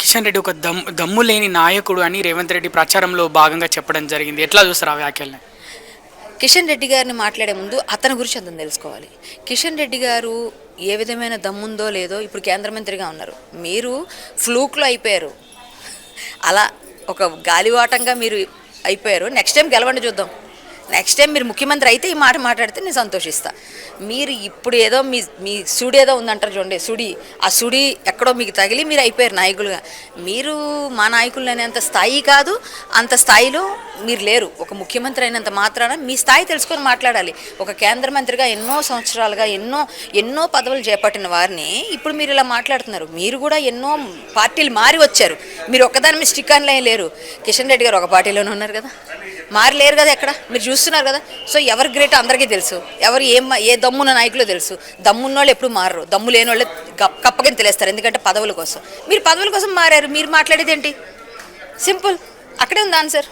కిషన్ రెడ్డి ఒక దమ్ము లేని నాయకుడు అని రేవంత్ రెడ్డి ప్రచారంలో భాగంగా చెప్పడం జరిగింది. ఎట్లా చూస్తారు ఆ వ్యాఖ్యల్ని? కిషన్ రెడ్డి గారిని మాట్లాడే ముందు అతని గురించి అతను తెలుసుకోవాలి. కిషన్ రెడ్డి గారు ఏ విధమైన దమ్ముందో లేదో ఇప్పుడు కేంద్ర మంత్రిగా ఉన్నారు. మీరు ఫ్లూక్లో అయిపోయారు, అలా ఒక గాలివాటంగా మీరు అయిపోయారు. నెక్స్ట్ టైం గెలవండి చూద్దాం. నెక్స్ట్ టైం మీరు ముఖ్యమంత్రి అయితే ఈ మాట మాట్లాడితే నేను సంతోషిస్తా. మీరు ఇప్పుడు ఏదో మీ సుడి ఏదో ఉందంటారు చూడండి, సుడి, ఆ సుడి ఎక్కడో మీకు తగిలి మీరు అయిపోయారు నాయకులుగా. మీరు మా నాయకులు అనేంత స్థాయి కాదు, అంత స్థాయిలో మీరు లేరు. ఒక ముఖ్యమంత్రి అయినంత మాత్రాన మీ స్థాయి తెలుసుకొని మాట్లాడాలి. ఒక కేంద్ర మంత్రిగా ఎన్నో సంవత్సరాలుగా ఎన్నో పదవులు చేపట్టిన వారిని ఇప్పుడు మీరు ఇలా మాట్లాడుతున్నారు. మీరు కూడా ఎన్నో పార్టీలు మారి వచ్చారు. మీరు ఒక్కదాని మీద స్టిక్ ఆన్లే లేరు. కిషన్ రెడ్డి గారు ఒక పార్టీలోనే ఉన్నారు కదా, మారి లేరు కదా ఎక్కడ, మీరు చూస్తున్నారు కదా. సో ఎవరు గ్రేట్ అందరికీ తెలుసు, ఎవరు ఏ దమ్మున్న నాయకులు తెలుసు. దమ్మున్న వాళ్ళు ఎప్పుడు మారరు, దమ్ము లేని వాళ్ళు కప్పకని తెలిస్తారు. ఎందుకంటే పదవుల కోసం, మీరు పదవుల కోసం మారారు. మీరు మాట్లాడేది ఏంటి? సింపుల్, అక్కడే ఉంది ఆన్సర్.